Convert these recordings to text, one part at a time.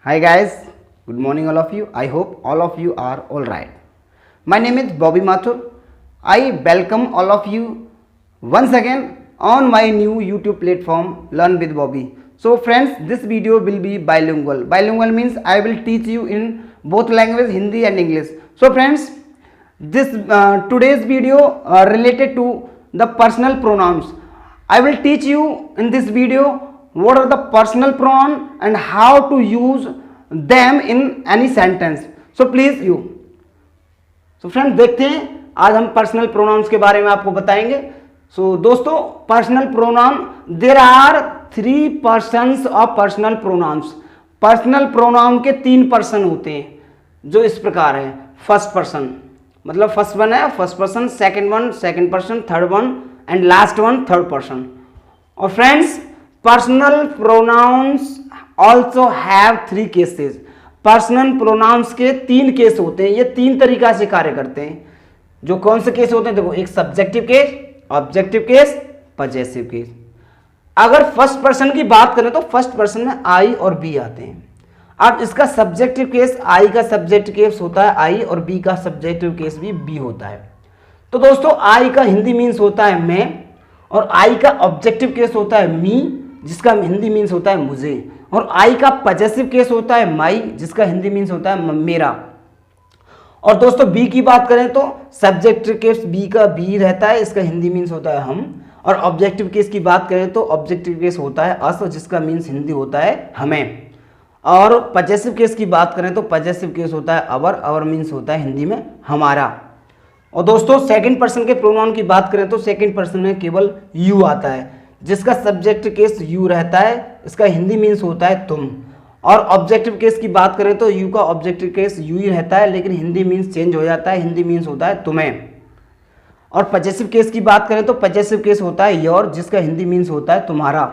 Hi guys, good morning all of you. I hope all of you are all right. My name is Bobby Mathur. I welcome all of you once again on my new YouTube platform Learn with Bobby. So friends, this video will be bilingual. Bilingual means I will teach you in both language Hindi and English. So friends, this today's video related to the personal pronouns. I will teach you in this video what are the personal pronoun and how to use them in any sentence. So please you. So friends देखते हैं आज हम personal pronouns के बारे में आपको बताएंगे. So दोस्तों personal pronoun there are 3 persons of personal pronouns. Personal pronoun के 3 पर्सन होते हैं जो इस प्रकार है. फर्स्ट पर्सन मतलब फर्स्ट वन है first person, second one second person, third one and last one third person. और friends personal pronouns also have 3 cases. Personal pronouns के 3 केस होते हैं. ये 3 तरीका से कार्य करते हैं. जो कौन से केस होते हैं देखो, एक subjective case, objective case, possessive case. अगर फर्स्ट पर्सन की बात करें तो फर्स्ट पर्सन में आई और बी आते हैं. अब इसका सब्जेक्टिव केस, आई का सब्जेक्टिव केस होता है आई और बी का सब्जेक्टिव केस भी बी होता है. तो दोस्तों आई का हिंदी मीन्स होता है मैं और आई का ऑब्जेक्टिव केस होता है मी जिसका हिंदी मीन्स होता है मुझे, और आई का पजेसिव केस होता है माई जिसका हिंदी मीन्स होता है मेरा. और दोस्तों बी की बात करें तो सब्जेक्टिव केस बी का बी रहता है, इसका हिंदी मीन्स होता है हम. और ऑब्जेक्टिव केस की बात करें तो ऑब्जेक्टिव केस होता है अस जिसका मीन्स हिंदी होता है हमें. और पजेसिव केस की बात करें तो पजेसिव केस होता है अवर मीन्स होता है हिंदी में हमारा. और दोस्तों सेकंड पर्सन के प्रोनाउन की बात करें तो सेकंड पर्सन में केवल यू आता है जिसका सब्जेक्ट केस यू रहता है, इसका हिंदी मीन्स होता है तुम. और ऑब्जेक्टिव केस की बात करें तो यू का ऑब्जेक्टिव केस यू ही रहता है लेकिन हिंदी मीन्स चेंज हो जाता है, हिंदी मीन्स होता है तुम्हें. और पजेसिव केस की बात करें तो पजेसिव केस होता है योर जिसका हिंदी मीन्स होता है तुम्हारा.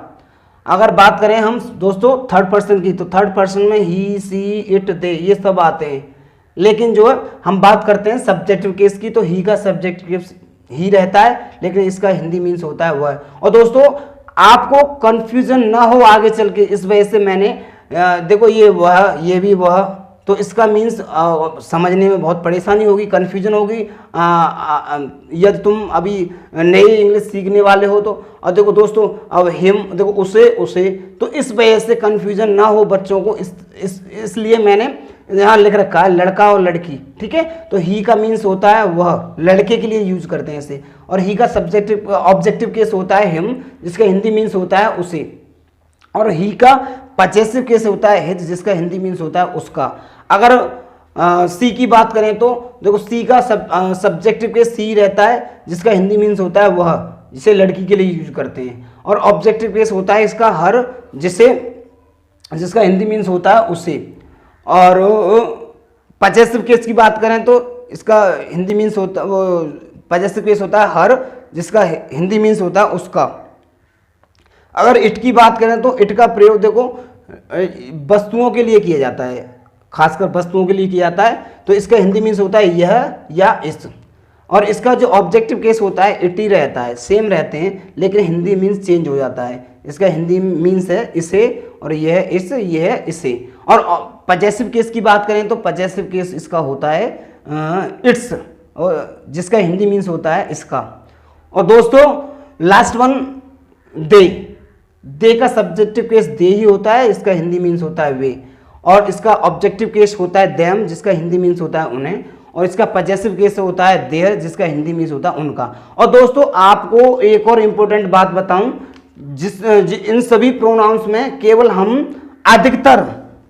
अगर बात करें हम दोस्तों थर्ड पर्सन की तो थर्ड पर्सन में ही सी इट दे ये सब आते हैं. लेकिन जो हम बात करते हैं सब्जेक्टिव केस की तो ही का सब्जेक्टिव केस ही रहता है लेकिन इसका हिंदी मीन्स होता है वह. और दोस्तों आपको कंफ्यूजन ना हो आगे चल के, इस वजह से मैंने देखो ये वह ये भी वह, तो इसका मीन्स समझने में बहुत परेशानी होगी, कंफ्यूजन होगी यदि तुम अभी नई इंग्लिश सीखने वाले हो तो. और देखो दोस्तों अब हिम देखो उसे तो इस वजह से कंफ्यूजन ना हो बच्चों को, इसलिए मैंने यहाँ लिख रखा है लड़का और लड़की. ठीक है, तो ही का मीन्स होता है वह, लड़के के लिए यूज करते हैं इसे. और ही का सब्जेक्टिव ऑब्जेक्टिव केस होता है हिम जिसका हिंदी मीन्स होता है उसे. और ही का पजेसिव केस होता है हिज जिसका हिंदी मीन्स होता है उसका. अगर सी की बात करें तो देखो सी का सब्जेक्टिव केस सी रहता है जिसका हिंदी मीन्स होता है वह, जिसे लड़की के लिए यूज करते हैं. और ऑब्जेक्टिव केस होता है इसका हर जिसका हिंदी मीन्स होता है उसे. और पजेसिव केस की बात करें तो इसका हिंदी मीन्स होता वो पजेसिव केस होता है हर जिसका हिंदी मीन्स होता है उसका. अगर इट की बात करें तो इट का प्रयोग देखो वस्तुओं के लिए किया जाता है, खासकर वस्तुओं के लिए किया जाता है, तो इसका हिंदी मीन्स होता है यह या इस. और इसका जो ऑब्जेक्टिव केस होता है इट ही रहता है, सेम रहते हैं लेकिन हिंदी मीन्स चेंज हो जाता है. इसका हिंदी मीन्स है इसे और यह इस यह इसे. और पजेसिव केस की बात करें तो पजेसिव केस इसका होता है इट्स और जिसका हिंदी मीन्स होता है इसका. और दोस्तों लास्ट वन दे का सब्जेक्टिव केस दे ही होता है, इसका हिंदी मीन्स होता है वे. और इसका ऑब्जेक्टिव केस होता है देम जिसका हिंदी मीन्स होता है उन्हें. और इसका पजेसिव केस होता है देयर जिसका हिंदी मीन्स होता है उनका. और दोस्तों आपको एक और इम्पोर्टेंट बात बताऊं, इन सभी प्रोनाउंस में केवल हम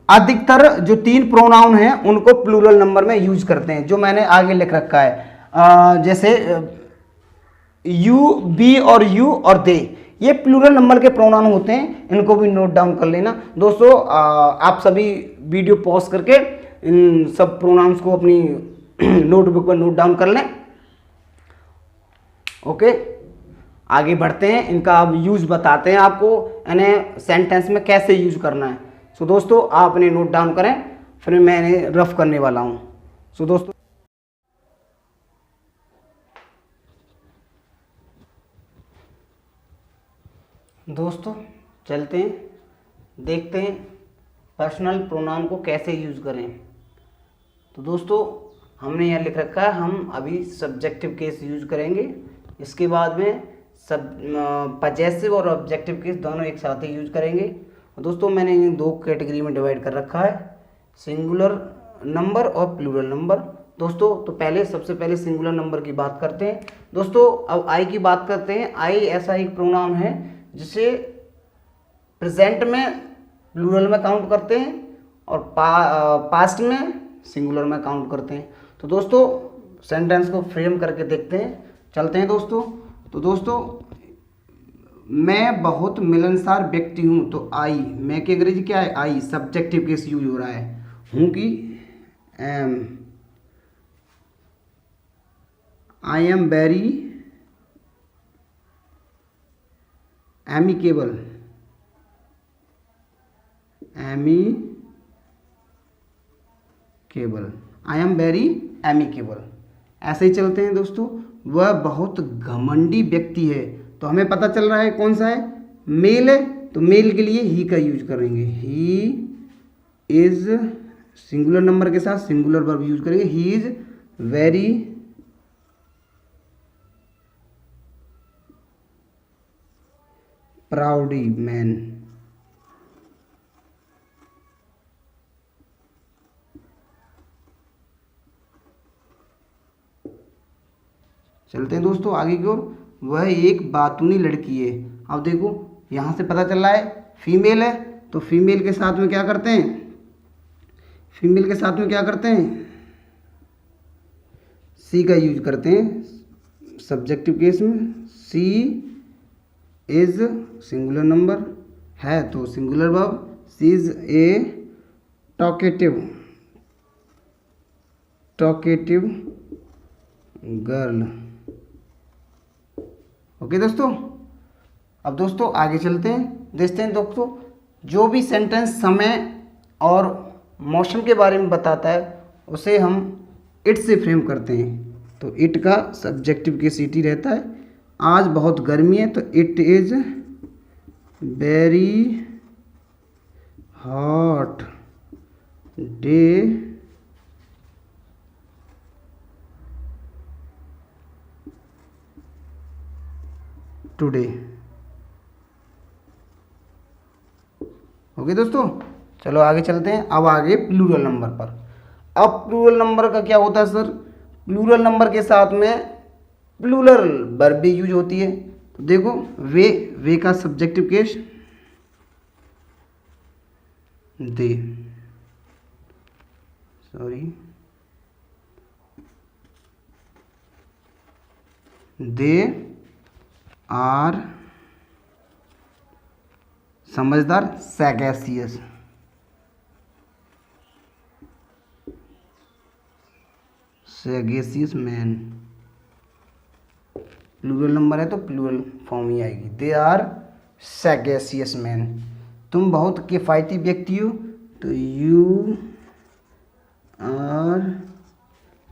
अधिकतर जो 3 प्रोनाउन हैं उनको प्लूरल नंबर में यूज करते हैं जो मैंने आगे लिख रखा है. जैसे यू बी और यू और दे ये प्लूरल नंबर के प्रोनाउन होते हैं, इनको भी नोट डाउन कर लेना. दोस्तों आप सभी वीडियो पॉज करके इन सब प्रोनाउंस को अपनी नोटबुक पर नोट डाउन कर लें. ओके आगे बढ़ते हैं, इनका अब यूज बताते हैं आपको, यानी सेंटेंस में कैसे यूज करना है. सो दोस्तों आप अपने नोट डाउन करें, फिर मैं रफ करने वाला हूं. सो दोस्तों चलते हैं देखते हैं पर्सनल प्रोनाउन को कैसे यूज़ करें। तो दोस्तों हमने यहाँ लिख रखा है हम अभी सब्जेक्टिव केस यूज करेंगे, इसके बाद में पजेसिव और ऑब्जेक्टिव केस दोनों एक साथ ही यूज करेंगे। और दोस्तों मैंने इन्हें दो कैटेगरी में डिवाइड कर रखा है, सिंगुलर नंबर और प्लूरल नंबर। दोस्तों तो सबसे पहले सिंगुलर नंबर की बात करते हैं। दोस्तों अब आई की बात करते हैं। आई ऐसा एक प्रोनाउन है जिसे प्रेजेंट में प्लूरल में काउंट करते हैं और पास्ट में सिंगुलर में काउंट करते हैं। तो दोस्तों सेंटेंस को फ्रेम करके देखते हैं, चलते हैं दोस्तों। तो दोस्तों मैं बहुत मिलनसार व्यक्ति हूँ, तो आई, मैं की अंग्रेजी क्या है, आई, सब्जेक्टिव केस यूज हो रहा है। हूँ की एम, I am very amicable, I am very amicable. ऐसे ही चलते हैं दोस्तों। वह बहुत घमंडी व्यक्ति है, तो हमें पता चल रहा है कौन सा है, मेल है, तो मेल के लिए ही का यूज करेंगे। ही इज, सिंगुलर नंबर के साथ सिंगुलर वर्ब यूज करेंगे। ही इज वेरी प्राउडी मैन, चलते हैं दोस्तों आगे की ओर। वह एक बातूनी लड़की है। अब देखो यहाँ से पता चल रहा है फीमेल है, तो फीमेल के साथ में क्या करते हैं, फीमेल के साथ में क्या करते हैं, सी का यूज करते हैं सब्जेक्टिव केस में। सी इज सिंगुलर नंबर है तो singular verb, she is a talkative girl. Okay दोस्तों, अब दोस्तों आगे चलते हैं, देखते हैं दोस्तों जो भी सेंटेंस समय और मौसम के बारे में बताता है उसे हम इट से फ्रेम करते हैं। तो इट का सब्जेक्टिव केस इट ही रहता है। आज बहुत गर्मी है, तो it is very hot day today. Okay दोस्तों, चलो आगे चलते हैं। अब आगे प्लूरल नंबर पर। अब प्लूरल नंबर का क्या होता है सर, प्लूरल नंबर के साथ में प्लूरल वर्ब भी यूज होती है। तो देखो वे का subjective case they, they are समझदार, सैगेसियस, मैन। प्लूरल नंबर है तो प्लूरल फॉर्म ही आएगी। They are sagacious man. तुम बहुत किफ़ायती व्यक्ति हो, तो you are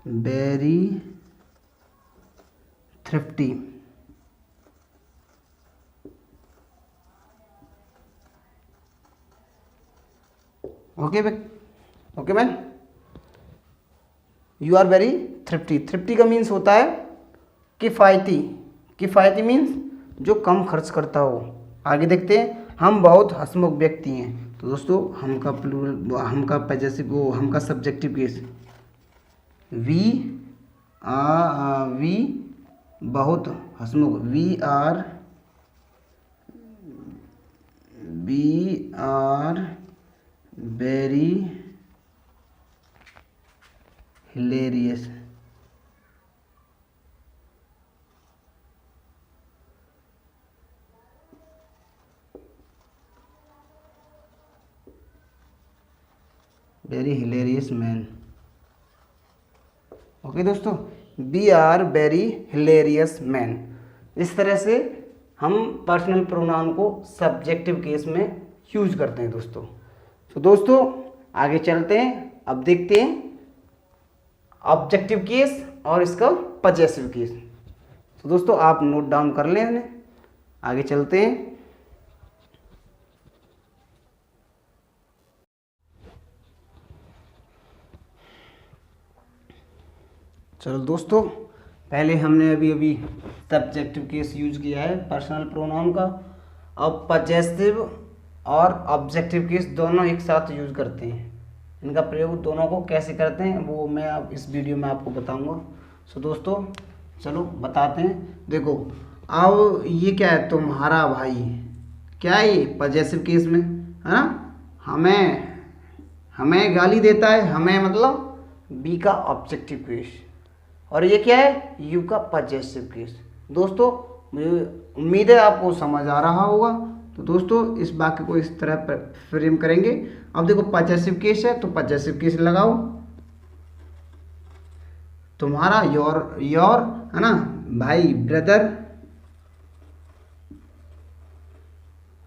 very thrifty. Okay man, you are very thrifty. Thrifty का मीन्स होता है किफ़ायती। किफ़ायती मीन्स जो कम खर्च करता हो। आगे देखते हैं, हम बहुत हंसमुख व्यक्ति हैं। तो दोस्तों हम का प्लूरल, हम का पजेसिव, हम का सब्जेक्टिव केस वी बहुत हंसमुख, we are very hilarious. Very hilarious man. Okay दोस्तों, we are very hilarious man. इस तरह से हम पर्सनल प्रोनाउन को सब्जेक्टिव केस में यूज करते हैं दोस्तों। तो दोस्तों आगे चलते हैं, अब देखते हैं ऑब्जेक्टिव केस और इसका पजेसिव केस। तो दोस्तों आप नोट डाउन कर लें इन्हें, आगे चलते हैं। चलो दोस्तों, पहले हमने अभी अभी सब्जेक्टिव केस यूज किया है पर्सनल प्रोनाउन का। अब पजेसिव और ऑब्जेक्टिव केस दोनों एक साथ यूज करते हैं। इनका प्रयोग दोनों को कैसे करते हैं वो मैं अब इस वीडियो में आपको बताऊंगा। सो दोस्तों चलो बताते हैं। देखो अब ये क्या है, तुम्हारा भाई, क्या है ये पजेसिव केस में, है ना। हमें गाली देता है, हमें मतलब बी का ऑब्जेक्टिव केस, और ये क्या है यू का पजेसिव केस। दोस्तों मुझे उम्मीद है आपको समझ आ रहा होगा। तो दोस्तों इस वाक्य को इस तरह फ्रेम करेंगे। अब देखो पजेसिव केस है तो पजेसिव केस लगाओ। तुम्हारा योर है ना भाई, ब्रदर।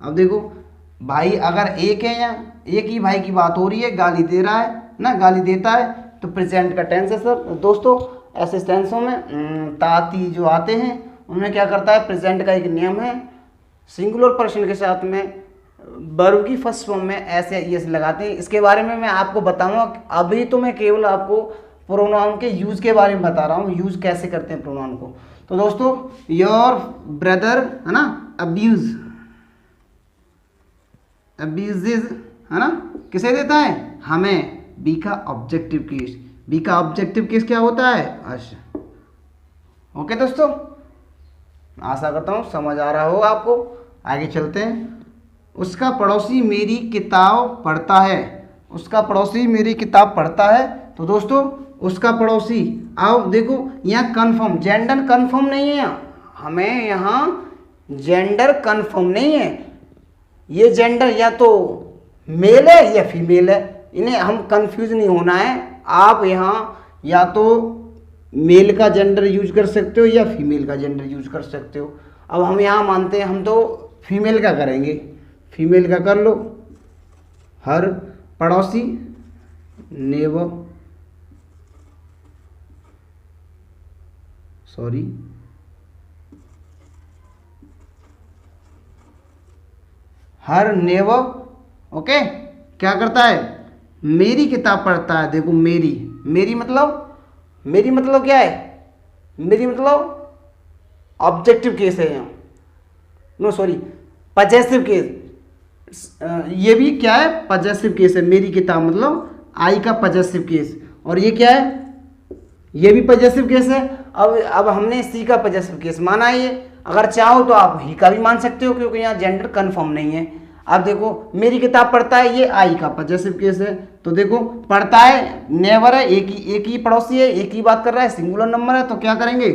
अब देखो भाई अगर एक है या एक ही भाई की बात हो रही है, गाली दे रहा है ना, गाली देता है, तो प्रेजेंट का टेंस है सर। दोस्तों ऐसे टेंसों में ताती जो आते हैं उनमें क्या करता है, प्रेजेंट का एक नियम है, सिंगुलर पर्सन के साथ में वर्ब की फर्स्ट फॉर्म में ऐसे ये लगाते हैं। इसके बारे में मैं आपको बताऊंगा। अभी तो मैं केवल आपको प्रोनाउन के यूज के बारे में बता रहा हूँ, यूज कैसे करते हैं प्रोनाउन को। तो दोस्तों योर ब्रदर है ना अब्यूजेज है ना, किसे देता है, हमें। बी का ऑब्जेक्टिव केस, बी का ऑब्जेक्टिव केस क्या होता है, अच्छा। ओके दोस्तों, आशा करता हूँ समझ आ रहा हो आपको। आगे चलते हैं। उसका पड़ोसी मेरी किताब पढ़ता है, उसका पड़ोसी मेरी किताब पढ़ता है। तो दोस्तों उसका पड़ोसी, आओ देखो यहाँ कन्फर्म, जेंडर कन्फर्म नहीं है, हमें यहाँ जेंडर कन्फर्म नहीं है। ये जेंडर या तो मेल है या फीमेल है, इन्हें हम कंफ्यूज नहीं होना है। आप यहाँ या तो मेल का जेंडर यूज कर सकते हो या फीमेल का जेंडर यूज कर सकते हो। अब हम यहाँ मानते हैं, हम तो फीमेल का करेंगे, फीमेल का कर लो। हर पड़ोसी नेबर, हर नेबर, ओके, क्या करता है, मेरी किताब पढ़ता है। देखो मेरी मतलब क्या है, मेरी मतलब ऑब्जेक्टिव केस है यहाँ, नो सॉरी पजेसिव केस। ये भी क्या है, पजेसिव केस है। मेरी किताब मतलब आई का पजेसिव केस, और ये क्या है, ये भी पजेसिव केस है। अब हमने सी का पजेसिव केस माना है। ये अगर चाहो तो आप ही का भी मान सकते हो, क्योंकि यहाँ जेंडर कन्फर्म नहीं है। अब देखो मेरी किताब पढ़ता है, ये आई का पजेसिव केस है। तो देखो पढ़ता है नेवर है, एक ही पड़ोसी है, एक ही बात कर रहा है, सिंगुलर नंबर है, तो क्या करेंगे,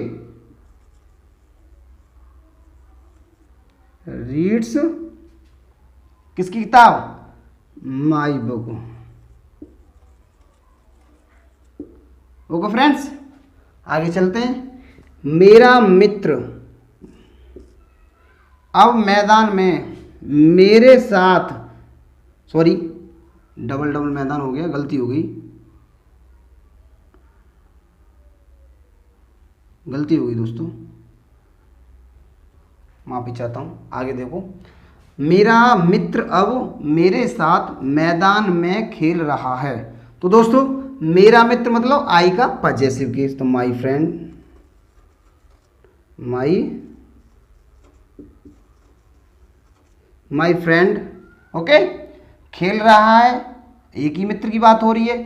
रीड्स किसकी किताब, माई बुक। ओके फ्रेंड्स, आगे चलते हैं। मेरा मित्र अब मैदान में मेरे साथ, सॉरी डबल मैदान हो गया, गलती हो गई दोस्तों, माफी चाहता हूँ। आगे देखो, मेरा मित्र अब मेरे साथ मैदान में खेल रहा है। तो दोस्तों मेरा मित्र मतलब आई का पजेसिव केस, तो माई फ्रेंड, ओके, खेल रहा है, एक ही मित्र की बात हो रही है।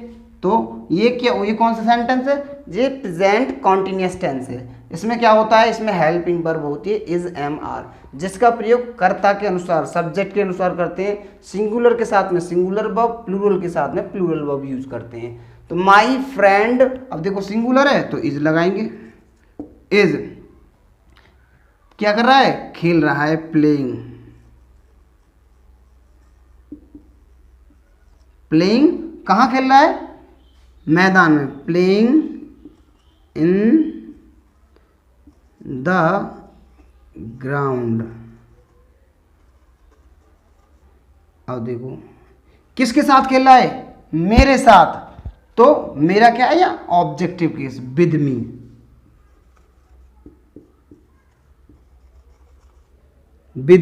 तो ये क्या, ये कौन सा सेंटेंस है, ये प्रेजेंट कॉन्टिन्यूअस टेंस है। इसमें क्या होता है, इसमें हेल्पिंग वर्ब होती है इज एम आर, जिसका प्रयोग कर्ता के अनुसार, सब्जेक्ट के अनुसार करते हैं। सिंगुलर के साथ में सिंगुलर वर्ब, प्लूरल के साथ में प्लूरल वर्ब यूज करते हैं। तो माई फ्रेंड, अब देखो सिंगुलर है तो इज लगाएंगे। इज क्या कर रहा है, खेल रहा है, प्लेइंग कहाँ खेल रहा है, मैदान में, प्लेइंग इन द ग्राउंड। अब देखो किसके साथ खेल रहा है, मेरे साथ। तो मेरा क्या है, या ऑब्जेक्टिव केस, विद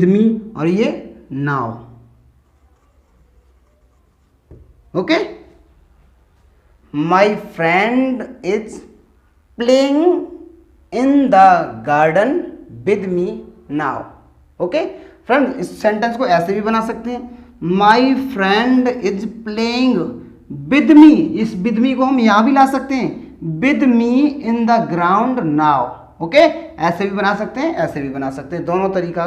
मी, और ये now. Okay, my friend is playing in the garden with me now. Okay friend, इस सेंटेंस को ऐसे भी बना सकते हैं, my friend is playing with me. इस विद मी को हम यहां भी ला सकते हैं, with me in the ground now. Okay, ऐसे भी बना सकते हैं, ऐसे भी बना सकते हैं, दोनों तरीका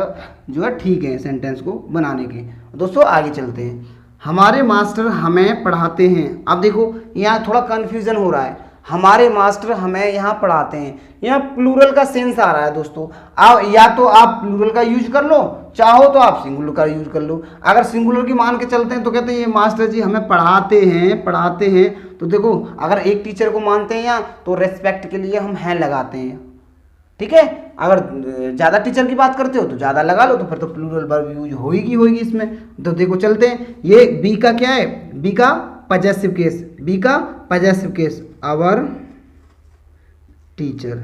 जो है ठीक है सेंटेंस को बनाने के। दोस्तों आगे चलते हैं। हमारे मास्टर हमें पढ़ाते हैं। अब देखो यहाँ थोड़ा कन्फ्यूजन हो रहा है, हमारे मास्टर हमें यहाँ पढ़ाते हैं, यहाँ प्लूरल का सेंस आ रहा है दोस्तों। या तो आप प्लूरल का यूज कर लो, चाहो तो आप सिंगुलर का यूज कर लो। अगर सिंगुलर की मान के चलते हैं तो कहते हैं ये मास्टर जी हमें पढ़ाते हैं। तो देखो अगर एक टीचर को मानते हैं यहाँ तो रेस्पेक्ट के लिए हम हैं लगाते हैं, ठीक है। अगर ज़्यादा टीचर की बात करते हो तो ज़्यादा लगा लो, तो फिर तो प्लूरल वर्ब यूज होगी इसमें। तो देखो चलते हैं, ये बी का क्या है, बी का पजेसिव केस, बी का पजेसिव केस, आवर टीचर।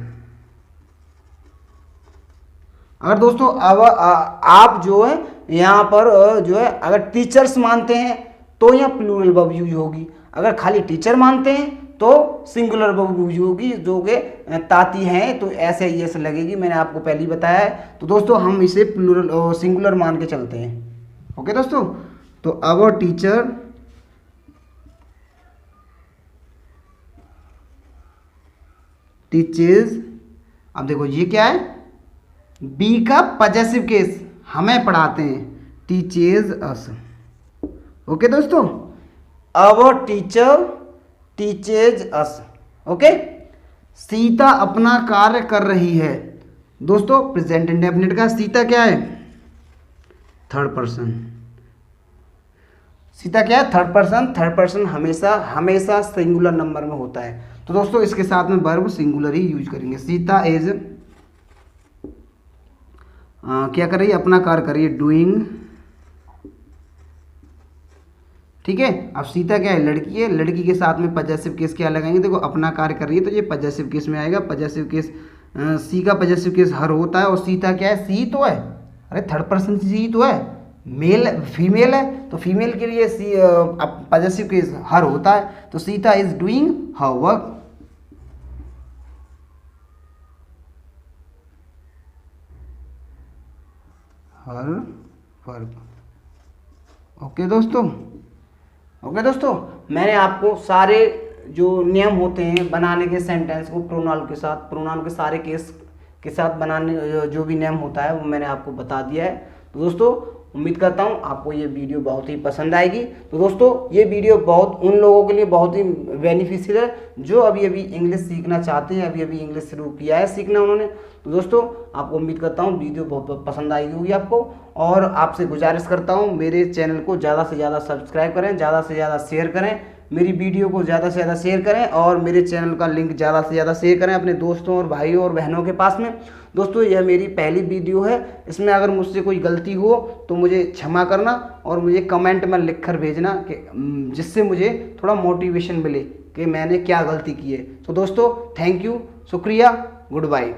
अगर दोस्तों अब आप जो है यहाँ पर जो है अगर टीचर्स मानते हैं तो यहाँ प्लूरल वर्ब यूज होगी, अगर खाली टीचर मानते हैं तो सिंगुलर वर्ब यूज होगी, जो कि ताती है तो ऐसे ही ऐसे लगेगी, मैंने आपको पहले ही बताया है। तो दोस्तों हम इसे प्लूरल सिंगुलर मान के चलते हैं। ओके दोस्तों, तो आवर टीचर टीचर्स। अब देखो ये क्या है, बी का पजेसिव केस, हमें पढ़ाते हैं, टीचर्स अस। ओके दोस्तों, our teacher teachers us. Okay, Sita अपना कार्य कर रही है। दोस्तों प्रेजेंट इंडेफिनिट का सीता क्या है, थर्ड पर्सन। सीता क्या है, थर्ड पर्सन। थर्ड पर्सन हमेशा सिंगुलर नंबर में होता है, तो दोस्तों इसके साथ में वर्ब सिंगुलर ही यूज करेंगे। सीता इज क्या कर रही है, अपना कार्य कर रही है, डूइंग। ठीक है, अब सीता क्या है, लड़की है, लड़की के साथ में पजेसिव केस क्या लगाएंगे, देखो अपना कार्य कर रही है तो ये पजेसिव केस में आएगा। पजेसिव केस सी का पजेसिव केस हर होता है, और सीता क्या है, सी तो है, अरे थर्ड पर्सन सी तो है, मेल फीमेल है, तो फीमेल के लिए सी पजेसिव केस हर होता है। तो Sita is doing her work. Her work. Okay दोस्तों, मैंने आपको सारे जो नियम होते हैं बनाने के सेंटेंस को प्रोनाउन के सारे केस के साथ बनाने जो भी नियम होता है वो मैंने आपको बता दिया है। तो दोस्तों उम्मीद करता हूँ आपको ये वीडियो बहुत ही पसंद आएगी। तो दोस्तों ये वीडियो बहुत उन लोगों के लिए बहुत ही बेनिफिशियल है जो अभी इंग्लिश सीखना चाहते हैं, अभी इंग्लिश शुरू किया है सीखना उन्होंने। तो दोस्तों आपको उम्मीद करता हूँ वीडियो बहुत पसंद आई होगी आपको, और आपसे गुजारिश करता हूँ मेरे चैनल को ज़्यादा से ज़्यादा सब्सक्राइब करें, ज़्यादा से ज़्यादा शेयर करें, मेरी वीडियो को ज़्यादा से ज़्यादा शेयर करें, और मेरे चैनल का लिंक ज़्यादा से ज़्यादा शेयर करें अपने दोस्तों और भाइयों और बहनों के पास में। दोस्तों यह मेरी पहली वीडियो है, इसमें अगर मुझसे कोई गलती हो तो मुझे क्षमा करना, और मुझे कमेंट में लिख कर भेजना कि जिससे मुझे थोड़ा मोटिवेशन मिले कि मैंने क्या गलती की है। तो दोस्तों थैंक यू, शुक्रिया, गुड बाय।